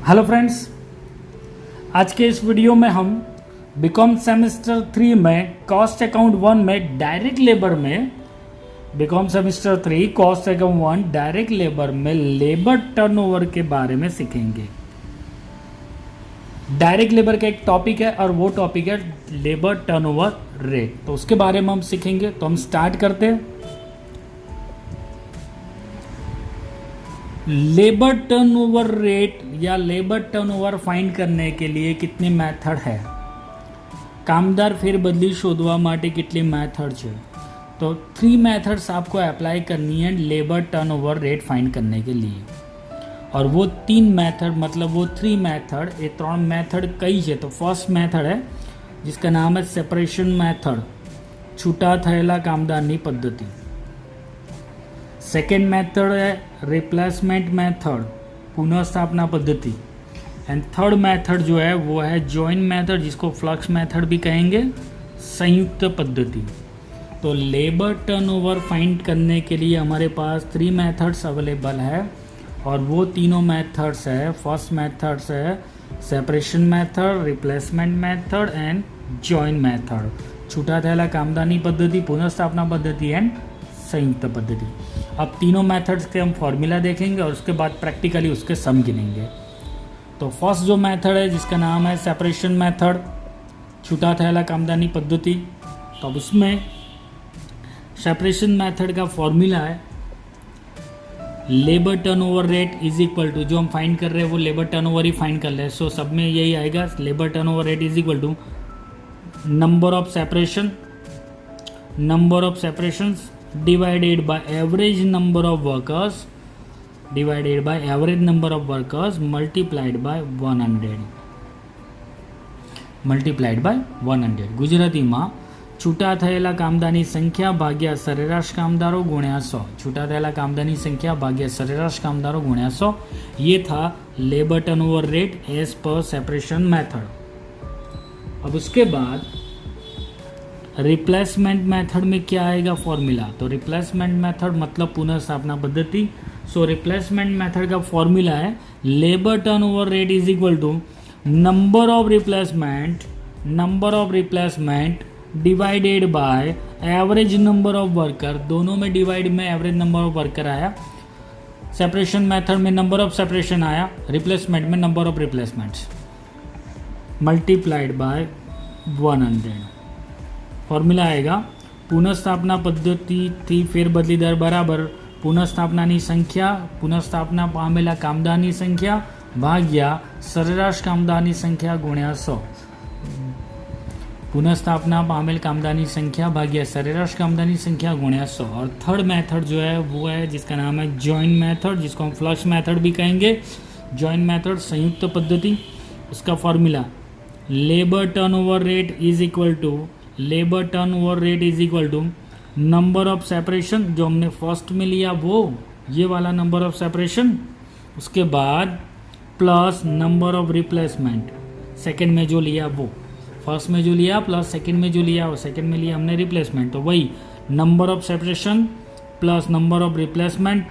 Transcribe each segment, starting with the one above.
Hello friends, आज के इस वीडियो में हम बीकॉम सेमेस्टर 3 में कॉस्ट अकाउंट 1 में डायरेक्ट लेबर में BCom semester 3 cost account 1 direct labour में लेबर टर्नओवर के बारे में सीखेंगे। डायरेक्ट लेबर का एक टॉपिक है और वो टॉपिक है लेबर टर्नओवर रेट। तो उसके बारे में हम सीखेंगे। तो हम स्टार्ट करते हैं। लेबर टर्नओवर रेट या लेबर टर्नओवर फाइंड करने के लिए कितने मेथड है? कामदार फेरबदली शोधवा माटे कितनी मेथड है? तो 3 मेथड्स आपको अप्लाई करनी है लेबर टर्नओवर रेट फाइंड करने के लिए। और वो 3 मेथड मतलब वो 3 मेथड, ये 3 मेथड कई है। तो फर्स्ट मेथड है जिसका नाम है सेपरेशन मेथड, छूटा थयेला कामदारनी पद्धति। सेकेंड मेथड है रिप्लेसमेंट मेथड, पुनर्स्थापना पद्धति। एंड थर्ड मेथड जो है वो है जॉइंट मेथड, जिसको फ्लक्स मेथड भी कहेंगे, संयुक्त पद्धति। तो लेबर टर्नओवर फाइंड करने के लिए हमारे पास 3 मेथड्स अवेलेबल है और वो तीनों मेथड्स है। फर्स्ट मेथड्स है separation method, replacement method and joint method. छूटा थयेला कामदारनी पद्धति, पुनर्स्थापना पद्धति एंड संयुक्त पद्धति। अब तीनों मेथड्स के हम फॉर्मूला देखेंगे और उसके बाद प्रैक्टिकली उसके सम गिनेंगे। तो फर्स्ट जो मेथड है जिसका नाम है सेपरेशन मेथड, छूटा थयेला कामदारनी पद्धति। तो अब उसमें सेपरेशन मेथड का फॉर्मूला है labour turnover rate is equal to, जो हम फाइंड कर रहे हैं वो लेबर टर्नओवर ही फाइंड कर रहे हैं। सो सब में यही आएगा, labour turnover rate is equal to number of separations divided by average number of workers multiplied by 100 ગુજરાતીમાં છૂટા થયેલા કામદારની સંખ્યા ભાગ્યા સરેરાશ કામદારો ગુણ્યા 100। છૂટા થયેલા કામદારની સંખ્યા ભાગ્યા સરેરાશ કામદારો ગુણ્યા 100। ये था लेबर टर्नओवर रेट एज पर सेपरेशन मेथड। अब उसके बाद रिप्लेसमेंट मेथड में क्या आएगा फॉर्मूला? तो रिप्लेसमेंट मेथड मतलब पुनर्स्थापना पद्धति। सो रिप्लेसमेंट मेथड का फॉर्मूला है labour turnover rate is equal to number of replacement divided by average number of worker. दोनों में डिवाइड में एवरेज नंबर ऑफ वर्कर आया, सेपरेशन मेथड में नंबर ऑफ सेपरेशन आया, रिप्लेसमेंट में number of replacements multiplied by 100। Formula आएगा पुनर्स्थापना पद्धति थी फेरबदली दर बराबर पुनर्स्थापनानी संख्या, पुनर्स्थापना पामेला कामदारनी संख्या भाग्या सरेराश कामदारनी संख्या गुण्या 100। पुनर्स्थापना पामेल कामदारनी संख्या भाग्या सरेराश कामदारनी संख्या गुण्या 100। और थर्ड मेथड जो है वो है जिसका नाम है जॉइंट मेथड, जिसको हम फ्लक्स मेथड भी कहेंगे। जॉइंट मेथड संयुक्त पद्धति। उसका formula labour turnover rate is equal to number of separation, जो हमने फर्स्ट में लिया वो ये वाला नंबर ऑफ सेपरेशन, उसके बाद plus number of replacement second में जो लिया वो, फर्स्ट में जो लिया प्लस सेकंड में जो लिया वो, सेकंड में लिया हमने रिप्लेसमेंट। तो वही number of separation plus number of replacement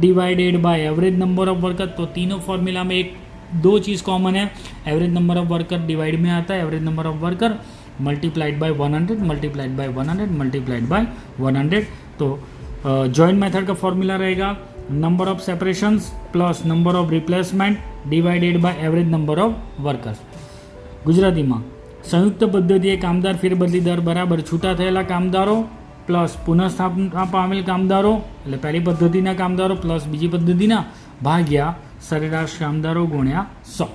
divided by average number of worker. तो तीनों फॉर्मूला में 2 चीज़ कॉमन है, average number of worker divide में आता है average number of worker multiplied by 100। तो जॉइंट मेथड का फॉर्मूला रहेगा number of separations plus number of replacement divided by average number of workers. गुजरातीમાં संयुक्त पद्धति कामदार फेरबदली दर बराबर छूटा थयेला कामदारो प्लस पुनर्स्थापना पामेल कामदारो, એટલે પહેલી પદ્ધતિના કામદારો પ્લસ બીજી પદ્ધતિના ભાગ્યા સરેરાશ કામદારો ગુણ્યા 100।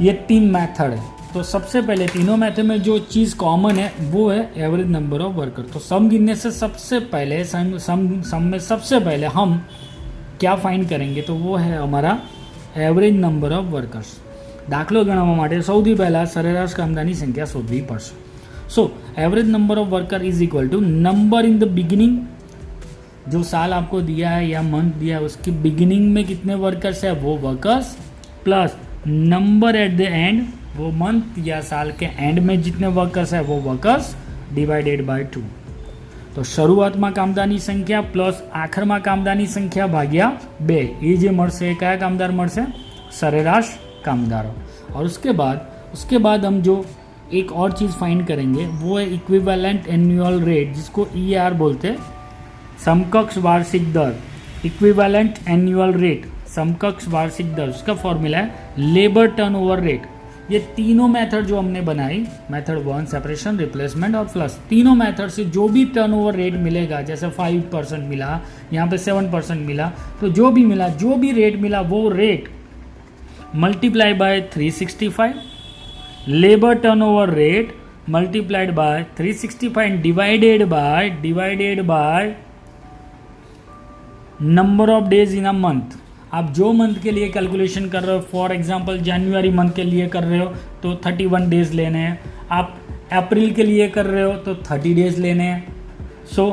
ये 3 मेथड है। तो सबसे पहले तीनों मेथड में जो चीज़ कॉमन है वो है एवरेज नंबर ऑफ वर्कर। तो सम गिनने से सबसे पहले सम में सबसे पहले हम क्या फाइंड करेंगे? तो वो है हमारा एवरेज नंबर ऑफ वर्कर्स। दाखलो गणवा माटे सौथी पहला सरेराश कामदारनी संख्या शोधवी पड़शे। So average number of worker is equal to number in the beginning, जो साल आपको दिया है या मंथ दिया है उसकी बिगिनिंग में कितने वर्कर्स है वो workers, plus number eight the and, वो मंथ या साल के एंड में जितने वर्कर्स है वो वर्कर्स डिवाइडेड बाय 2। तो शुरुआत में कामदारनी संख्या प्लस आखिर में कामदारनी संख्या भाग्या 2। ये जे मळशे कया कामदार मळशे? सरेराश कामदारों। और उसके बाद हम जो एक और चीज़ फाइंड करेंगे वो है इक्विवेलेंट एनुअल रेट, जिसको EAR बोलते हैं, समकक्ष वार्षिक दर। इक्विवेलेंट एनुअल रेट, समकक्ष वार्षिक दर, उसका फॉर्मूला है लेबर टर्नओवर रेट। ये तीनों मेथड जो हमने बनाई, मेथड 1 सेपरेशन, रिप्लेसमेंट और प्लस, तीनों मेथड से जो भी टर्नओवर रेट मिलेगा, जैसे 5% मिला, यहाँ पे 7% मिला, तो जो भी मिला, जो भी रेट मिला वो rate multiply by 365, labour turnover rate multiplied by 365 divided by number of days in a month. आप जो मंथ के लिए कैलकुलेशन कर रहे हो, फॉर एग्जांपल जनवरी मंथ के लिए कर रहे हो तो 31 डेज लेने हैं, आप अप्रैल के लिए कर रहे हो तो 30 डेज लेने हैं। सो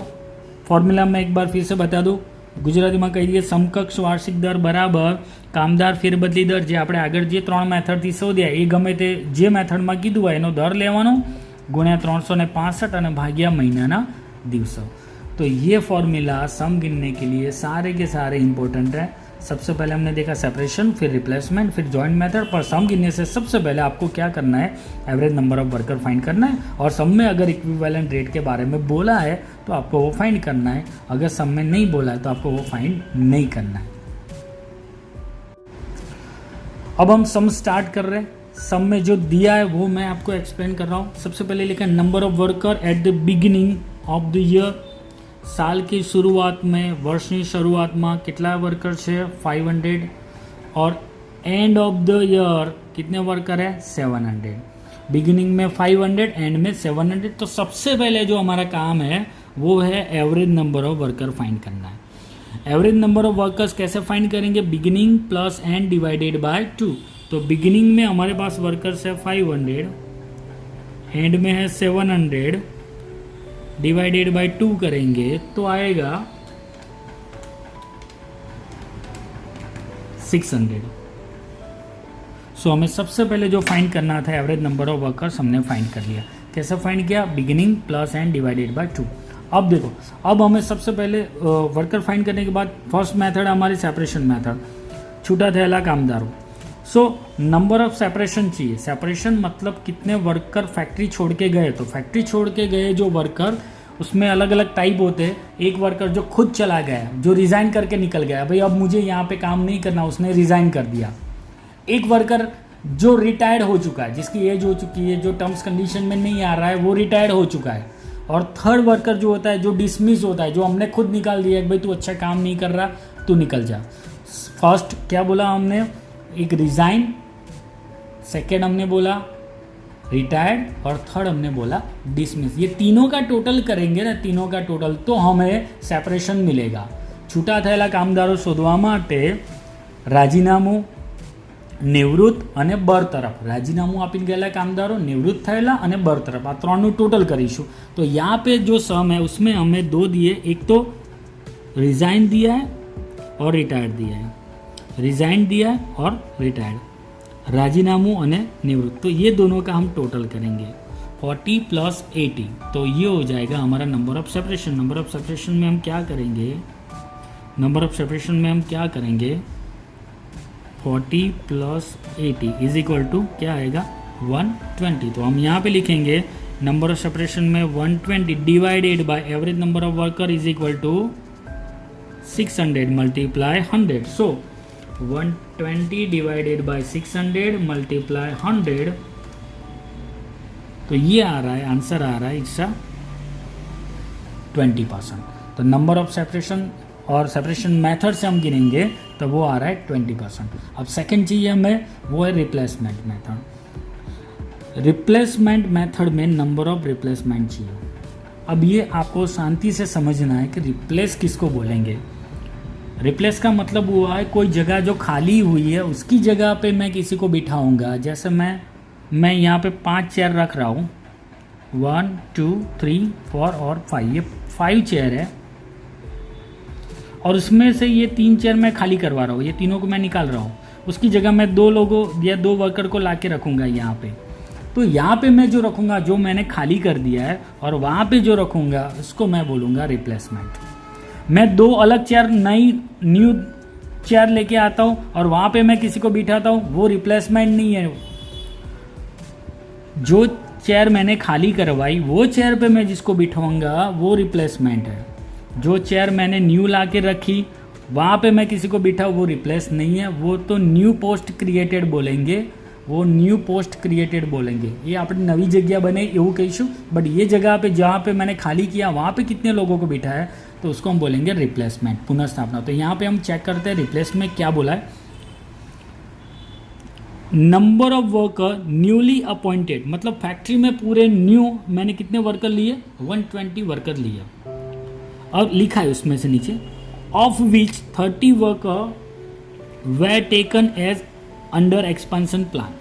फॉर्मूला मैं एक बार फिर से बता दूँ, ગુજરાતીમાં કહી દઈએ સમકક્ષ વાર્ષિક દર બરાબર કામદાર ફેરબદલી દર, જે આપણે આગળ જે 3 મેથડથી શોધ્યા એ ગમે તે જે મેથડમાં કીધું હોય એનો દર લેવાનો ગુણ્યા 365 અને ભાગ્યા મહિનાના દિવસો। तो ये फॉर्मूला सम गिनने के लिए सारे के सारे इंपॉर्टेंट है। सबसे पहले हमने देखा सेपरेशन, फिर रिप्लेसमेंट, फिर जॉइंट मेथड। पर सम गिनने से सबसे पहले आपको क्या करना है, average number of worker find करना है, और सम में अगर इक्विवेलेंट रेट के बारे में बोला है तो आपको वो फाइंड करना है, अगर सम में नहीं बोला है तो आपको वो फाइंड नहीं करना है। अब हम सम स्टार्ट कर रहे हैं। सम में जो दिया है वो मैं आपको एक्सप्लेन कर रहा हूँ। सबसे पहले लिखा number of worker eight the beginning of the year, साल की शुरुआत में, વર્ષની શરૂઆતમાં કેટલા વર્કર છે 500, और एंड ऑफ द ईयर कितने वर्कर है 700। बिगिनिंग में 500, एंड में 700। तो सबसे पहले जो हमारा काम है वो है average number of worker find करना है। एवरेज नंबर ऑफ वर्कर्स कैसे फाइंड करेंगे, beginning plus and divided by 2। तो बिगिनिंग में हमारे पास वर्कर्स है 500, एंड में है 700, डिवाइडेड बाय 2 करेंगे तो आएगा 600। सो हमें सबसे पहले जो फाइंड करना था एवरेज नंबर ऑफ वर्कर्स हमने फाइंड कर लिया। कैसे फाइंड किया, beginning plus and divided by 2। अब देखो, अब हमें सबसे पहले वर्कर फाइंड करने के बाद फर्स्ट मेथड हमारी सेपरेशन मेथड, छूटा थયેલા कामदारों। सो नंबर ऑफ सेपरेशन चाहिए। सेपरेशन मतलब कितने वर्कर फैक्ट्री छोड़ के गए। तो फैक्ट्री छोड़ के गए जो वर्कर, उसमें अलग अलग टाइप होते हैं। एक वर्कर जो खुद चला गया, जो रिज़ाइन करके निकल गया, भाई अब मुझे यहाँ पे काम नहीं करना, उसने रिज़ाइन कर दिया। एक वर्कर जो रिटायर्ड हो चुका है, जिसकी एज हो चुकी है, जो टर्म्स कंडीशन में नहीं आ रहा है, वो रिटायर्ड हो चुका है। और थर्ड वर्कर जो होता है, जो डिसमिस होता है, जो हमने खुद निकाल दिया है, भाई तू अच्छा काम नहीं कर रहा, तू निकल जा। फर्स्ट क्या बोला हमने, एक रिज़ाइन, सेकेंड हमने बोला रिटायर्ड, और थर्ड हमने बोला डिसमिस। ये तीनों का टोटल करेंगे ना, तीनों का टोटल, तो हमें सेपरेशन मिलेगा। छूटा થયેલા કામદારો શોધવા માટે રાજીનામું, નિવૃત્ત અને બરતરફ, રાજીનામું આપી ગયેલા કામદારો, નિવૃત્ત થયેલા અને બરતરફ, આ ત્રણનું ટોટલ કરીશું। तो यहाँ पे जो सम है उसमें हमें 2 दिए, एक तो रिज़ाइन दिया है और रिटायर्ड दिया है, रिज़ाइन दिया है और रिटायर्ड, राजीनामू અને निवृत्त। तो ये दोनों का हम टोटल करेंगे 40 + 80, तो ये हो जाएगा हमारा number of separation. Number of separation में हम क्या करेंगे, नंबर ऑफ सेपरेशन में हम क्या करेंगे, 40 + 80 = क्या आएगा 120। तो हम यहाँ पे लिखेंगे नंबर ऑफ सेपरेशन में 120 divided by average number of worker = 600 × 100। So 120 divided by 600 × 100, तो ये आ रहा है, आंसर आ रहा है इसका 20%। तो नंबर ऑफ सेपरेशन और सेपरेशन मेथड से हम गिनेंगे तो वो आ रहा है 20%। अब सेकंड चाहिए हमें, वो है रिप्लेसमेंट मेथड। रिप्लेसमेंट मेथड में नंबर ऑफ रिप्लेसमेंट चाहिए। अब ये आपको शांति से समझना है कि रिप्लेस किसको बोलेंगे। रिप्लेस का मतलब हुआ है कोई जगह जो खाली हुई है उसकी जगह पे मैं किसी को बिठाऊंगा। जैसे मैं यहाँ पे 5 चेयर रख रहा हूँ, 1 2 3 4 और 5, ये 5 चेयर है, और उसमें से ये 3 चेयर मैं खाली करवा रहा हूँ, ये तीनों को मैं निकाल रहा हूँ। उसकी जगह मैं 2 लोगों या 2 वर्कर को ला के रखूँगा यहाँ पे। तो यहाँ पे मैं जो रखूँगा, जो मैंने खाली कर दिया है, और वहाँ पे जो रखूँगा उसको मैं बोलूँगा रिप्लेसमेंट। मैं 2 अलग चेयर न्यू चेयर लेके आता हूँ और वहाँ पे मैं किसी को बिठाता हूँ, वो रिप्लेसमेंट नहीं है। जो चेयर मैंने खाली करवाई वो चेयर पे मैं जिसको बिठाऊंगा वो रिप्लेसमेंट है। जो चेयर मैंने न्यू ला के रखी वहाँ पे मैं किसी को बिठाऊँ वो रिप्लेस नहीं है, वो तो न्यू पोस्ट क्रिएटेड बोलेंगे, वो न्यू पोस्ट क्रिएटेड बोलेंगे। ये अपनी नवी जगह बने એવું कहीશું, बट ये जगह पे जहाँ पे मैंने खाली किया वहाँ पे कितने लोगों को बिठाया है तो उसको हम बोलेंगे रिप्लेसमेंट, पुनर्स्थापना। तो यहाँ पे हम चेक करते हैं रिप्लेस में क्या बोला है। Number of worker newly appointed, मतलब फैक्ट्री में पूरे न्यू मैंने कितने वर्कर लिए, 120 वर्कर लिए। अब लिखा है उसमें से नीचे, of which 30 worker were taken as under expansion plan.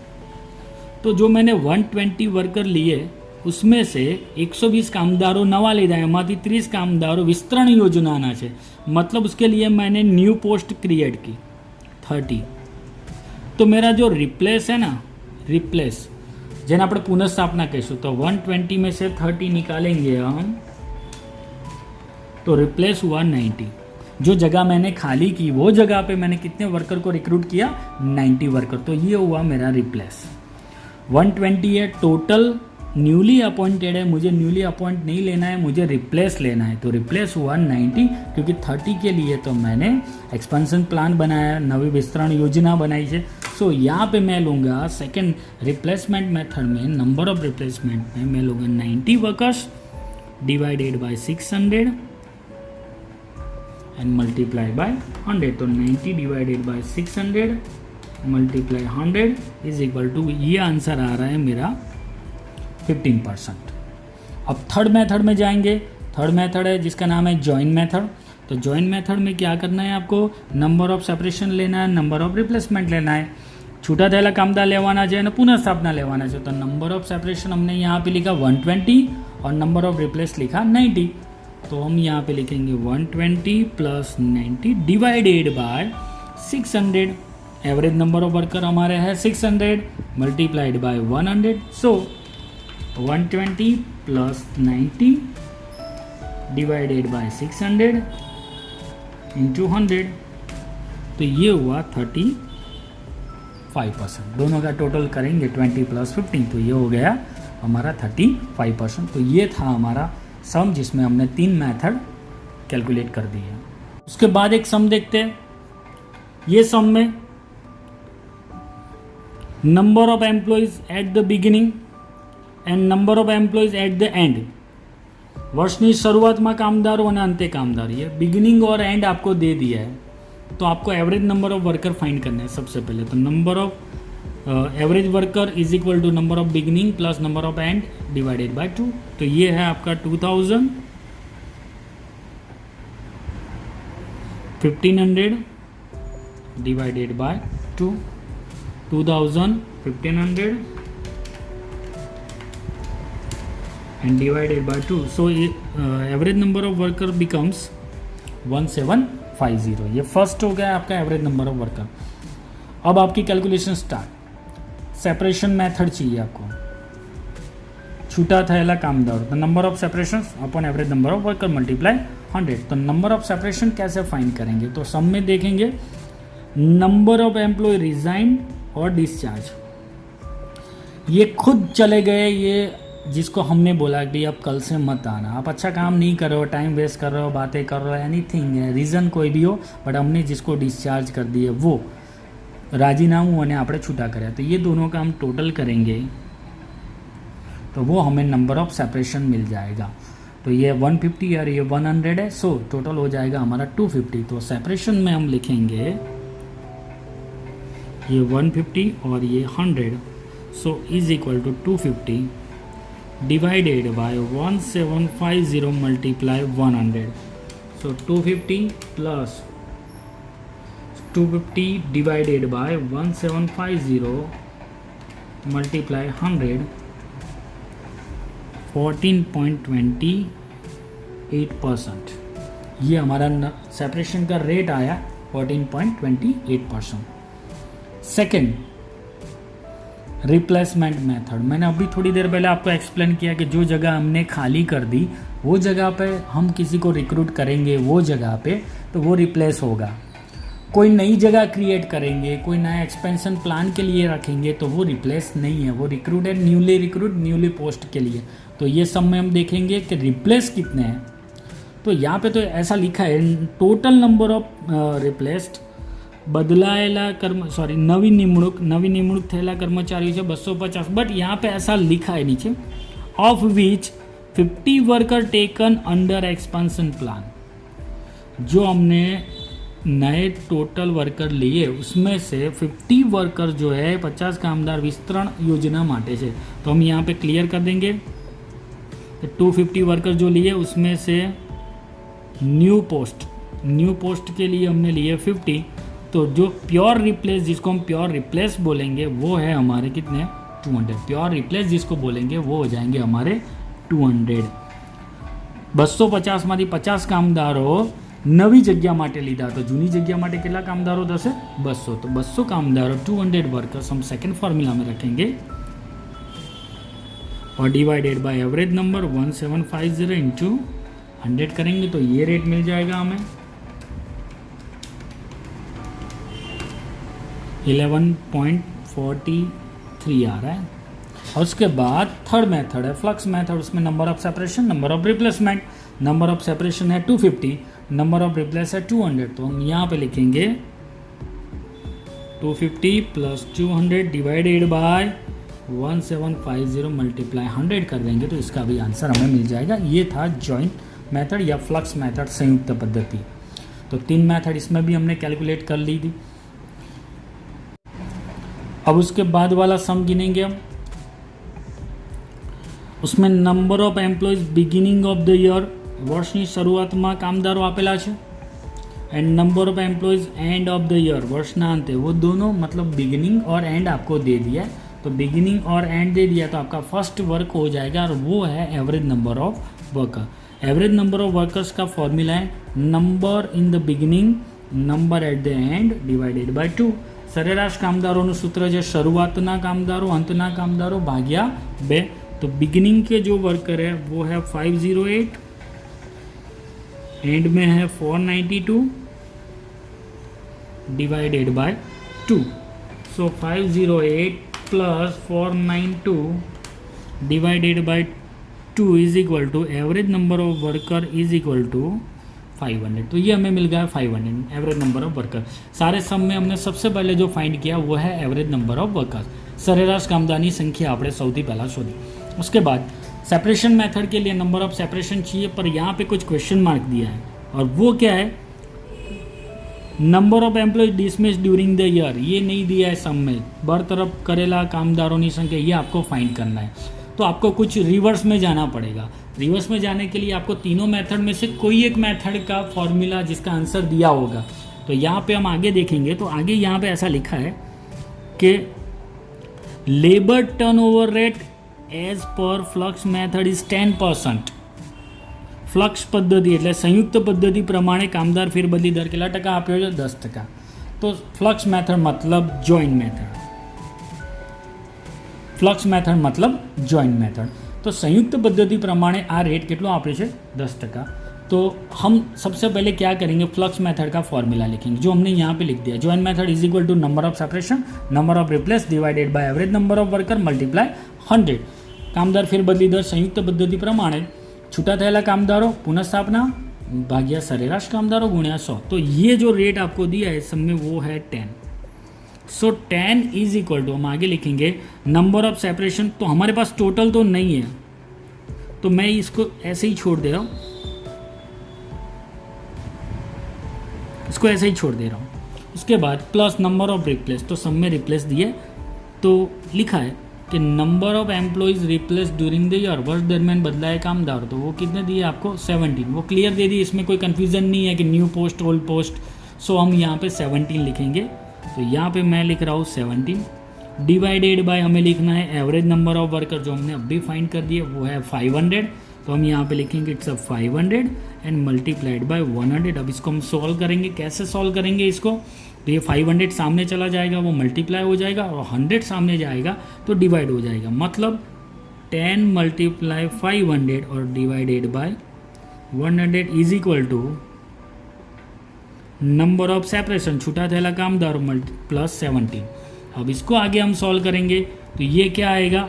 तो जो मैंने 120 वर्कर लिए उसमें से 120 કામદારો નવા લીધા, એમાંથી 30 કામદારો વિસ્તરણ યોજનાના છે, मतलब उसके लिए मैंने न्यू पोस्ट क्रिएट की 30। तो मेरा जो रिप्लेस है ना, रिप्लेस જેને આપણે પુનઃસ્થાપના કહીશું, तो 120 में से 30 निकालेंगे हम तो रिप्लेस हुआ 90। जो जगह मैंने खाली की वो जगह पे मैंने कितने वर्कर को रिक्रूट किया, 90 वर्कर। तो ये हुआ मेरा रिप्लेस। 120 है टोटल, न्यूली अपॉइंटेड है, मुझे न्यूली अपॉइंट नहीं लेना है, मुझे रिप्लेस लेना है। तो रिप्लेस हुआ 90, क्योंकि 30 के लिए तो मैंने एक्सपेंशन प्लान बनाया, नवी विस्तरण योजना बनाई है। सो यहाँ पे मैं लूँगा सेकेंड रिप्लेसमेंट मेथड में, नंबर ऑफ रिप्लेसमेंट में मैं लूँगा 90 workers divided by 600 and multiply by 100। तो 90 divided by 600 multiply 100 is equal to, ये आंसर आ रहा है मेरा 15%। अब थर्ड मेथड में जाएंगे। थर्ड मेथड है जिसका नाम है जॉइन मेथड। तो जॉइन मेथड में क्या करना है, आपको नंबर ऑफ सेपरेशन लेना है, नंबर ऑफ रिप्लेसमेंट लेना है, छूटा थયેલા કામદાર લેવાના છે અને પુનઃસ્થાપના લેવાના છે। तो नंबर ऑफ सेपरेशन हमने यहाँ पे लिखा 120 और नंबर ऑफ रिप्लेस लिखा 90। तो हम यहाँ पे लिखेंगे 120 plus 90 divided by 600। Average number of worker हमारे है 600 multiplied by 100। So 120 plus 90 divided by 600 into 100। तो ये हुआ 35%। दोनों का टोटल करेंगे 20 प्लस 15, तो ये हो गया हमारा 35%। तो ये था हमारा सम जिसमें हमने 3 मेथड कैलकुलेट कर दिए। उसके बाद एक सम देखते हैं। ये सम में number of employees at the beginning and number of employees at the end, वर्षनी शुरुआत में कामदारों और अंते कामदार, ये बिगिनिंग और एंड आपको दे दिया है। तो आपको average number of worker find करना है सबसे पहले। तो number of average worker is equal to number of beginning plus number of end divided by 2। तो ये है आपका 2000, 1500 divided by 2, 2000, 1500 and divided by 2. So average number of worker becomes 1750। ये फर्स्ट हो गया आपका एवरेज नंबर ऑफ वर्कर। अब आपकी कैलकुलेशन स्टार्ट। सेपरेशन मेथड चाहिए आपको, छूटा थયેલા कामदार, तो number of separation upon average number of worker multiply 100। तो नंबर ऑफ सेपरेशन कैसे फाइंड करेंगे, तो सम में देखेंगे नंबर ऑफ एम्प्लॉय रिजाइन और डिस्चार्ज। ये खुद चले गए, ये जिसको हमने बोला कि अब कल से मत आना, आप अच्छा काम नहीं कर रहे हो, टाइम वेस्ट कर रहे हो, बातें कर रहे हो, एनीथिंग है, रीज़न कोई भी हो, बट हमने जिसको डिस्चार्ज कर दिए वो राजीनामું અને આપણે છૂટા કર્યા। तो ये दोनों का हम टोटल करेंगे तो वो हमें नंबर ऑफ सेपरेशन मिल जाएगा। तो ये 150 और ये 100 है, सो टोटल हो जाएगा हमारा 250। तो सेपरेशन में हम लिखेंगे ये 150 और ये 100, so is equal to 250 divided by 1750 multiply 100। So 250 plus 250 divided by 1750 multiply 100, 14.28%। ये हमारा सेपरेशन का रेट आया 14.28%। सेकेंड रिप्लेसमेंट मेथड, मैंने अभी थोड़ी देर पहले आपको एक्सप्लेन किया कि जो जगह हमने खाली कर दी वो जगह पे हम किसी को रिक्रूट करेंगे वो जगह पे, तो वो रिप्लेस होगा। कोई नई जगह क्रिएट करेंगे, कोई नया एक्सपेंशन प्लान के लिए रखेंगे तो वो रिप्लेस नहीं है, वो रिक्रूटेड न्यूली पोस्ट के लिए। तो ये सब में हम देखेंगे कि रिप्लेस कितने हैं। तो यहाँ पे तो ऐसा लिखा है टोटल नंबर ऑफ रिप्लेस्ड नवी निमणूक थયેલા कर्मचारी છે 250, बट यहाँ पे ऐसा लिखा है नीचे of which 50 worker taken under expansion plan. जो हमने नए टोटल वर्कर लिए उसमें से 50 वर्कर जो है 50 कामदार विस्तरण योजना माटे છે। तो हम यहाँ पे क्लियर कर देंगे 250 वर्कर जो लिए उसमें से न्यू पोस्ट के लिए हमने लिए 50। तो जो प्योर रिप्लेस, जिसको हम प्योर रिप्लेस बोलेंगे वो है हमारे कितने 200। प्योर रिप्लेस जिसको बोलेंगे वो हो जाएंगे हमारे 200। 250 માંથી 50 કામદારો નવી જગ્યા માટે લીધા, તો જૂની જગ્યા માટે કેટલા કામદારો થશે 200। तो 200 कामदारों 200 वर्कर्स हम सेकंड फॉर्मूला में रखेंगे और divided by average number 1750 into 100 करेंगे तो ये रेट मिल जाएगा हमें 11.43 आ रहा है। और उसके बाद थर्ड मेथड है फ्लक्स मेथड, उसमें number of separation, number of replacement. Number of separation है 250, नंबर ऑफ रिप्लेस है 200। तो हम यहाँ पे लिखेंगे 250 प्लस 200 डिवाइडेड बाय 1750 मल्टीप्लाई 100 कर देंगे तो इसका भी आंसर हमें मिल जाएगा। ये था जॉइंट मेथड या फ्लक्स मेथड, संयुक्त पद्धति। तो 3 मेथड इसमें भी हमने कैलकुलेट कर ली थी। अब उसके बाद वाला सम गिनेंगे हम। उसमें number of employees beginning of the year, વર્ષની શરૂઆતમાં કામદારો આપેલા છે, and number of employees end of the year, વર્ષના અંતે। वो दोनों मतलब बिगिनिंग और एंड आपको दे दिया है। तो बिगिनिंग और एंड दे दिया तो आपका फर्स्ट वर्क हो जाएगा और वो है average number of worker. Average number of workers का फॉर्मूला है number in the beginning number eight the and divided by 2। સરેરાશ કામદારોનું સૂત્ર છે શરૂઆતના કામદારો અંતના કામદારો ભાગ્યા 2। तो बिगिनिंग के जो वर्कर है वो है 508, एंड में है 492 divided by 2। So 508 plus 492 divided by 2 is equal to average number of worker is equal to 500। तो ये हमें मिल गया 500 एवरेज नंबर ऑफ वर्कर। सारे सम में हमने सबसे पहले जो फाइंड किया वो है एवरेज नंबर ऑफ वर्कर्स। सरेराश कामदारों संख्या आपने सौથી पहला शोधी। उसके बाद सेपरेशन मेथड के लिए नंबर ऑफ सेपरेशन चाहिए, पर यहाँ पे कुछ क्वेश्चन मार्क दिया है और वो क्या है number of employ dismiss during the year, ये नहीं दिया है सम में। बरतरफ करेला कामदारों की संख्या ये आपको फाइंड करना है। तो आपको कुछ रिवर्स में जाना पड़ेगा। रिवर्स में जाने के लिए आपको तीनों मेथड में से कोई एक मेथड का फॉर्मूला जिसका आंसर दिया होगा। तो यहाँ पे हम आगे देखेंगे तो आगे यहाँ पे ऐसा लिखा है कि लेबर टर्नओवर रेट एज पर फ्लक्स मेथड इज 10%। फ्लक्स पद्धति એટલે સંયુક્ત પદ્ધતિ પ્રમાણે કામદાર ફેરબદલી દર કેટલા ટકા આપ્યો છે 10%। તો फ्लक्स मेथड मतलब जॉइंट मेथड, फ्लक्स मेथड मतलब जॉइंट मेथड। तो संयुक्त पद्धति प्रमाणे आ रेट કેટલો આપ્યો છે 10%। तो हम सबसे पहले क्या करेंगे फ्लक्स मेथड का फॉर्मूला लिखेंगे जो हमने यहाँ पे लिख दिया। Joint method is equal to number of separation number of replace divided by average number of worker multiply 100। कामदार फेरबदली दर संयुक्त पद्धति प्रमाणे छूटा થયેલા कामदारों पुनઃस्थापना भाग्या सरेराश कामदारों गुण્યા 100। तो ये जो रेट आपको दिया है सब में वो है 10। सो 10 इज इक्वल टू हम आगे लिखेंगे नंबर ऑफ सेपरेशन। तो हमारे पास टोटल तो नहीं है तो मैं इसको ऐसे ही छोड़ दे रहा हूँ, इसको ऐसे ही छोड़ दे रहा हूँ। उसके बाद प्लस नंबर ऑफ रिप्लेस, तो सब में रिप्लेस दिए तो लिखा है कि number of employees replace during the year, वर्ष दरमियान बदलाए कामदार, तो वो कितने दिए आपको 17। वो क्लियर दे दी, इसमें कोई कन्फ्यूज़न नहीं है कि न्यू पोस्ट ओल्ड पोस्ट। सो हम यहाँ पे 17 लिखेंगे। तो यहाँ पे मैं लिख रहा हूँ 17 डिवाइडेड बाय हमें लिखना है एवरेज नंबर ऑफ वर्कर जो हमने अभी फाइंड कर दिए वो है 500। तो हम यहाँ पे लिखेंगे इट्स 500 एंड मल्टीप्लाइड बाय 100। अब इसको हम सॉल्व करेंगे। कैसे सॉल्व करेंगे इसको, तो ये 500 सामने चला जाएगा वो मल्टीप्लाई हो जाएगा और 100 सामने जाएगा तो डिवाइड हो जाएगा। मतलब 10 मल्टीप्लाई 500 और divided by 100 is equal to number of separation छूटा थैला कामदार प्लस 17। अब इसको आगे हम सॉल्व करेंगे तो ये क्या आएगा,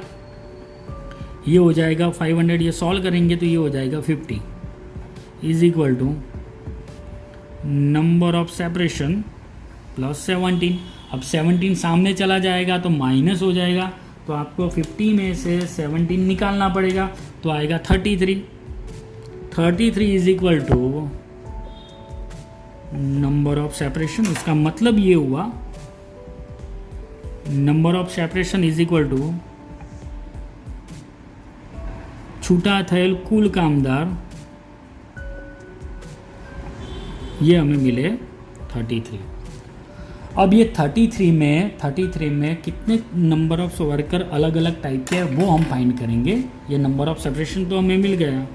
ये हो जाएगा 500, ये सॉल्व करेंगे तो ये हो जाएगा 50 is equal to number of separation plus 17। अब 17 सामने चला जाएगा तो माइनस हो जाएगा, तो आपको 50 में से 17 निकालना पड़ेगा, तो आएगा 33। 33 is equal to number of separation. इसका मतलब ये हुआ number of separation is equal to छूटा थયેલ कुल कामदार, ये हमें मिले 33। अब ये 33 में कितने नंबर ऑफ वर्कर अलग अलग टाइप के हैं वो हम फाइंड करेंगे। ये नंबर ऑफ सेपरेशन तो हमें मिल गया,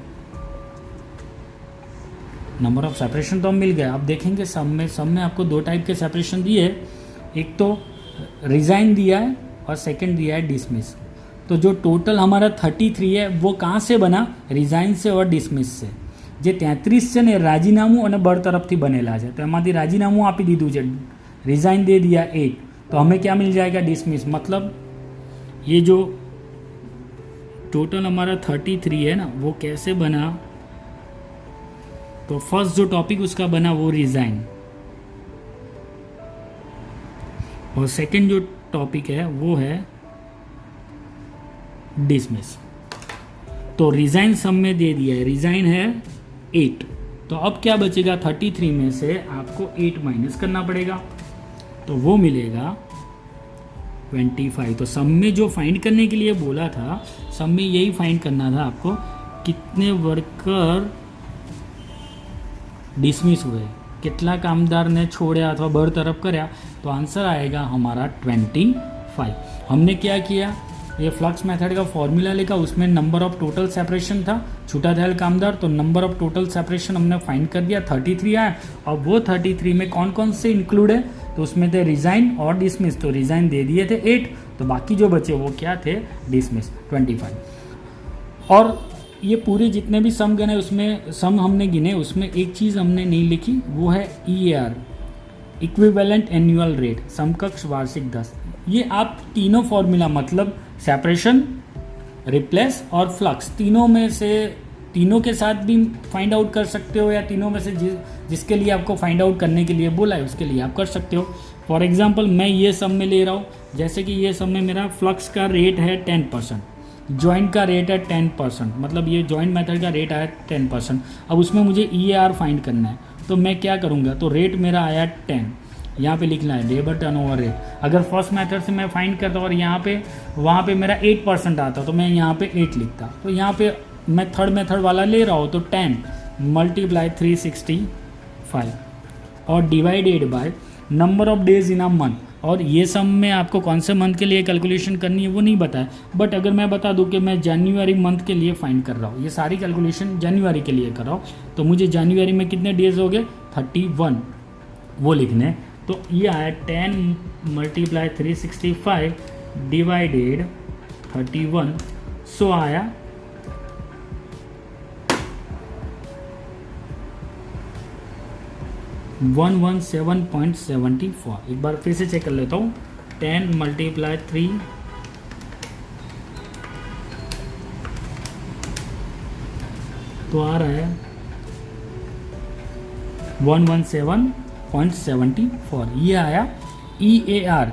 नंबर ऑफ सेपरेशन तो हम मिल गया। अब देखेंगे सब में आपको दो टाइप के सेपरेशन दिए, एक तो रिजाइन दिया है और सेकंड दिया है डिसमिस। तो जो टोटल हमारा 33 है वो कहाँ से बना, रिजाइन से और डिसमिस से। જે 33 છે ને રાજીનામું અને બરતરફથી બનેલા છે, તો એમાંથી રાજીનામું આપી દીધું છે, रिजाइन दे दिया 8, तो हमें क्या मिल जाएगा, डिसमिस। मतलब ये जो टोटल हमारा 33 है ना वो कैसे बना, तो फर्स्ट जो टॉपिक उसका बना वो रिजाइन, और सेकंड जो टॉपिक है वो है डिसमिस। तो रिजाइन सब में दे दिया है, रिजाइन है 8, तो अब क्या बचेगा, 33 में से आपको 8 माइनस करना पड़ेगा, तो वो मिलेगा 25। तो सब में जो फाइंड करने के लिए बोला था, सब में यही फाइंड करना था आपको, कितने वर्कर डिसमिस हुए, कितना कामदार ने छोड़ा अथवा बरतरफ कर्या, तो आंसर आएगा हमारा 25। हमने क्या किया, ये फ्लक्स मेथड का फॉर्मूला लिखा, उसमें नंबर ऑफ टोटल सेपरेशन था, छूटा थયેલ कामदार, तो नंबर ऑफ टोटल सेपरेशन हमने फाइंड कर दिया, 33 आया। अब वो 33 में कौन कौन से इंक्लूड है, तो उसमें थे रिजाइन और डिसमिस, तो रिजाइन दे दिए थे 8, तो बाकी जो बचे वो क्या थे, डिसमिस 25। और ये पूरे जितने भी सम गिने उसमें सम हमने गिने, उसमें एक चीज़ हमने नहीं लिखी, वो है EAR, इक्विवेलेंट एनुअल रेट, समकक्ष वार्षिक दर। ये आप तीनों फॉर्मूला, मतलब सेपरेशन, रिप्लेस और फ्लक्स, तीनों में से, तीनों के साथ भी फाइंड आउट कर सकते हो, या तीनों में से जिसके लिए आपको फाइंड आउट करने के लिए बोला है उसके लिए आप कर सकते हो। फॉर एग्जांपल मैं ये सब में ले रहा हूँ, जैसे कि ये सब में मेरा फ्लक्स का रेट है 10%, जॉइंट का रेट है 10%, मतलब ये जॉइंट मेथड का रेट आया 10%। अब उसमें मुझे EAR फाइंड करना है, तो मैं क्या करूँगा, तो रेट मेरा आया 10, यहाँ पे लिखना है लेबर टर्नओवर रेट। अगर फर्स्ट मेथड से मैं फाइंड करता और यहाँ पे वहाँ पे मेरा 8% आता, तो मैं यहाँ पे 8 लिखता। तो यहाँ पे मैं थर्ड मेथड वाला ले रहा हूँ, तो 10 मल्टीप्लाई 365 और divided by number of days in a month. और ये सब में आपको कौन से मंथ के लिए कैलकुलेशन करनी है वो नहीं बताया, बट अगर मैं बता दूं कि मैं जनवरी मंथ के लिए फाइंड कर रहा हूँ, ये सारी कैलकुलेशन जनवरी के लिए कर रहा हूँ, तो मुझे जनवरी में कितने डेज हो गए, 31, वो लिखने। तो ये आया 10 मल्टीप्लाई 365 डिवाइडेड 31, सो आया 117.74। एक बार फिर से चेक कर लेता हूँ, 10 मल्टीप्लाई 3 तो आ रहा है 117.74। ये आया EAR,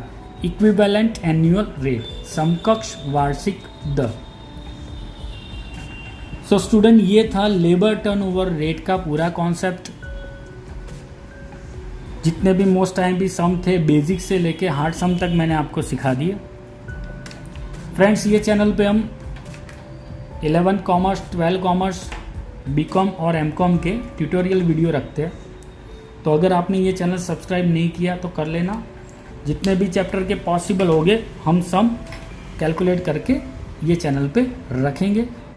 इक्विवेलेंट एनुअल रेट, समकक्ष वार्षिक दर। सो स्टूडेंट, ये था लेबर टर्नओवर रेट का पूरा कॉन्सेप्ट। जितने भी मोस्ट टाइम भी सम थे, बेसिक से लेके हार्ड सम तक मैंने आपको सिखा दिए। फ्रेंड्स, ये चैनल पे हम 11 कॉमर्स, 12 कॉमर्स, बीकॉम और एमकॉम के ट्यूटोरियल वीडियो रखते हैं, तो अगर आपने ये चैनल सब्सक्राइब नहीं किया तो कर लेना। जितने भी चैप्टर के पॉसिबल होंगे हम सम कैलकुलेट करके ये चैनल पे रखेंगे।